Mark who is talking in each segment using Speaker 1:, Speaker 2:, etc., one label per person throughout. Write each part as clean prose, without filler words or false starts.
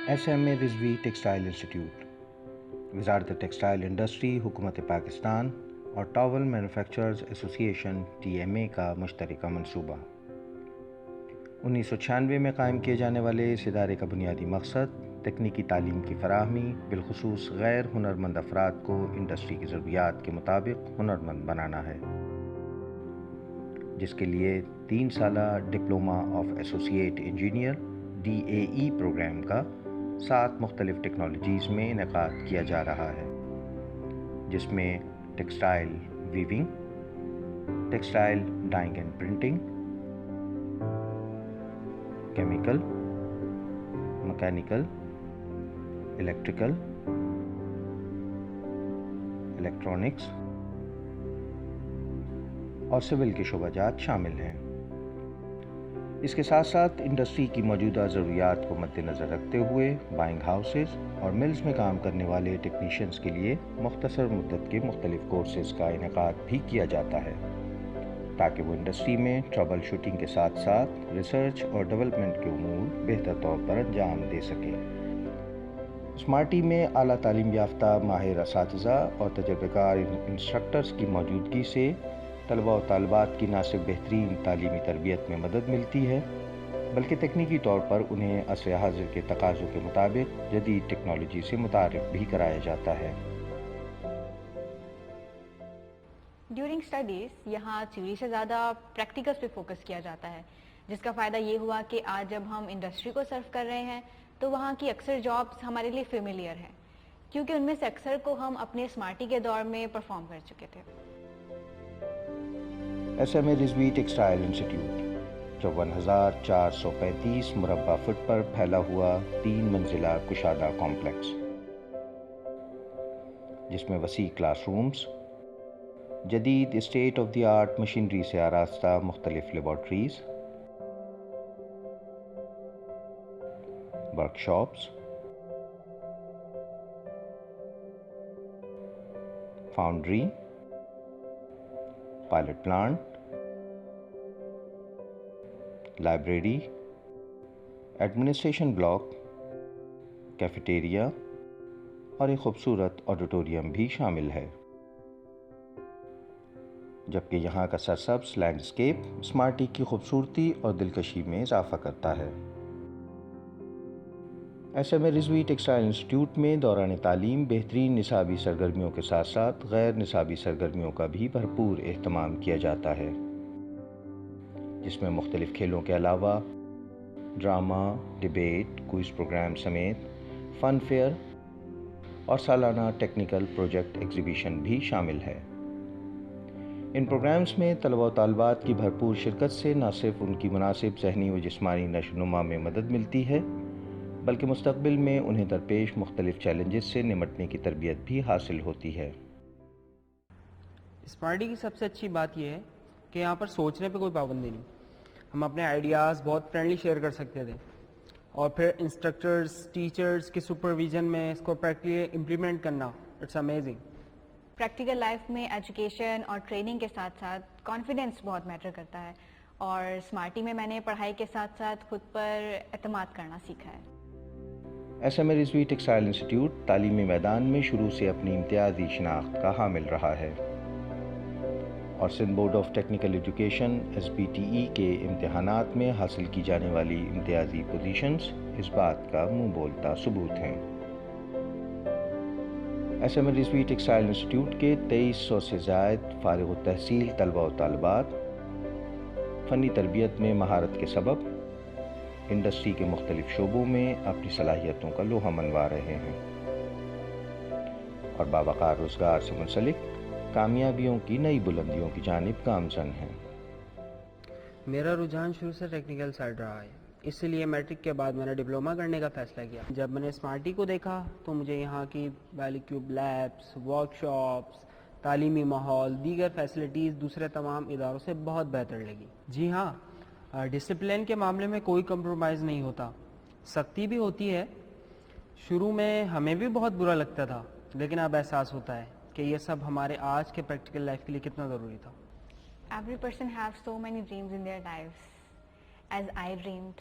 Speaker 1: SMA Rizvi textile institute, وزارت textile industry, حکومت پاکستان اور ٹاول مینوفیکچررز ایسوسی ایشن TMA کا مشترکہ منصوبہ۔ 1996 میں قائم کیے جانے والے اس ادارے کا بنیادی مقصد تکنیکی تعلیم کی فراہمی، بالخصوص غیر ہنرمند افراد کو انڈسٹری کی ضروریات کے مطابق ہنرمند بنانا ہے، جس کے لیے 3 سالہ diploma of associate engineer DAE programme کا 7 مختلف ٹیکنالوجیز میں انعقاد کیا جا رہا ہے، جس میں textile weaving, textile dyeing and printing, chemical, mechanical, electrical, electronics اور سول کے شعبہ جات شامل ہیں۔ اس کے ساتھ ساتھ انڈسٹری کی موجودہ ضروریات کو مد نظر رکھتے ہوئے بائنگ ہاؤسز اور ملز میں کام کرنے والے ٹیکنیشینز کے لیے مختصر مدت کے مختلف کورسز کا انعقاد بھی کیا جاتا ہے، تاکہ وہ انڈسٹری میں ٹربل شوٹنگ کے ساتھ ساتھ ریسرچ اور ڈیولپمنٹ کے امور بہتر طور پر انجام دے سکیں۔ اسمارٹی میں اعلیٰ تعلیم یافتہ ماہر اساتذہ اور تجربہ کار انسٹرکٹرز کی موجودگی سے طلباء و طالبات کی نہ صرف بہترین تعلیمی تربیت میں مدد ملتی ہے، بلکہ تکنیکی طور پر انہیں عصر حاضر کے تقاضوں کے مطابق جدید ٹیکنالوجی سے متعارف بھی کرایا جاتا ہے۔
Speaker 2: ڈیورنگ اسٹڈیز یہاں تھیوری سے زیادہ پریکٹیکلس پہ فوکس کیا جاتا ہے، جس کا فائدہ یہ ہوا کہ آج جب ہم انڈسٹری کو سرو کر رہے ہیں تو وہاں کی اکثر جابس ہمارے لیے فیملیئر ہیں، کیونکہ ان میں سے اکثر کو ہم اپنے اسمارٹی کے دور میں پرفارم کر چکے تھے۔
Speaker 1: SMA رضوی ٹیکسٹائل انسٹیٹیوٹ 5435 مربع فٹ پر پھیلا ہوا 3 منزلہ کشادہ کمپلیکس، جس میں وسیع کلاس رومز، جدید state of the art machinery سے آراستہ مختلف laboratories, workshops, foundry, pilot plant, library, administration block, cafeteria اور ایک خوبصورت آڈیٹوریم بھی شامل ہے، جبکہ یہاں کا سرسبز لینڈسکیپ اسمارٹی کی خوبصورتی اور دلکشی میں اضافہ کرتا ہے۔ SMA رضوی ٹیکسٹائل انسٹیٹیوٹ میں دوران تعلیم بہترین نصابی سرگرمیوں کے ساتھ ساتھ غیر نصابی سرگرمیوں کا بھی بھرپور اہتمام کیا جاتا ہے، جس میں مختلف کھیلوں کے علاوہ ڈرامہ، ڈیبیٹ، کوئز پروگرام سمیت فن فیئر اور سالانہ ٹیکنیکل پروجیکٹ ایگزیبیشن بھی شامل ہے۔ ان پروگرامز میں طلباء و طالبات کی بھرپور شرکت سے نہ صرف ان کی مناسب ذہنی و جسمانی نشو و نما میں مدد ملتی ہے، بلکہ مستقبل میں انہیں درپیش مختلف چیلنجز سے نمٹنے کی تربیت بھی حاصل ہوتی ہے۔
Speaker 3: اسمارٹی کی سب سے اچھی بات یہ ہے کہ یہاں پر سوچنے پہ کوئی پابندی نہیں، ہم اپنے آئیڈیاز بہت فرینڈلی شیئر کر سکتے تھے، اور پھر انسٹرکٹرز، ٹیچرز کی سپرویژن میں اس کو پریکٹیکلی امپلیمنٹ کرنا، اٹس امیزنگ۔
Speaker 2: پریکٹیکل لائف میں ایجوکیشن اور ٹریننگ کے ساتھ ساتھ کانفیڈنس بہت میٹر کرتا ہے، اور اسمارٹی میں نے پڑھائی کے ساتھ ساتھ خود پر اعتماد کرنا سیکھا ہے۔
Speaker 1: SMA رضوی ٹیکسٹائل انسٹیٹیوٹ تعلیمی میدان میں شروع سے اپنی امتیازی شناخت کا حامل رہا ہے، اور Sindh board of technical education SBTE کے امتحانات میں حاصل کی جانے والی امتیازی پوزیشنز اس بات کا منہ بولتا ثبوت ہیں۔ SMA رضوی ٹیکسٹائل انسٹیٹیوٹ کے 2300 سے زائد فارغ التحصیل طلباء و طالبات فنی تربیت میں مہارت کے سبب انڈسٹری کے مختلف شعبوں میں اپنی صلاحیتوں کا لوہا منوا رہے ہیں، اور باوقار روزگار سے منسلک کامیابیوں کی نئی بلندیوں کی جانب گامزن ہیں۔
Speaker 3: میرا رجحان شروع سے ٹیکنیکل سائڈ رہا ہے، اسی لیے میٹرک کے بعد میں نے ڈپلومہ کرنے کا فیصلہ کیا۔ جب میں نے اسمارٹی کو دیکھا تو مجھے یہاں کی ویلیکیوب لیبس، ورکشاپس، تعلیمی ماحول، دیگر فیسلٹیز دوسرے تمام اداروں سے بہت بہتر لگی۔ جی ہاں، ڈسپلن کے معاملے میں کوئی کمپرومائز نہیں ہوتا، سختی بھی ہوتی ہے، شروع میں ہمیں بھی بہت برا لگتا تھا، لیکن اب احساس ہوتا ہے کہ یہ سب ہمارے آج کے پریکٹیکل لائف کے لیے کتنا ضروری تھا۔
Speaker 2: Every person have so many dreams in their lives, as I dreamed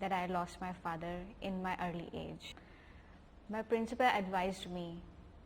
Speaker 2: that I lost my father in my early age. My principal advised me,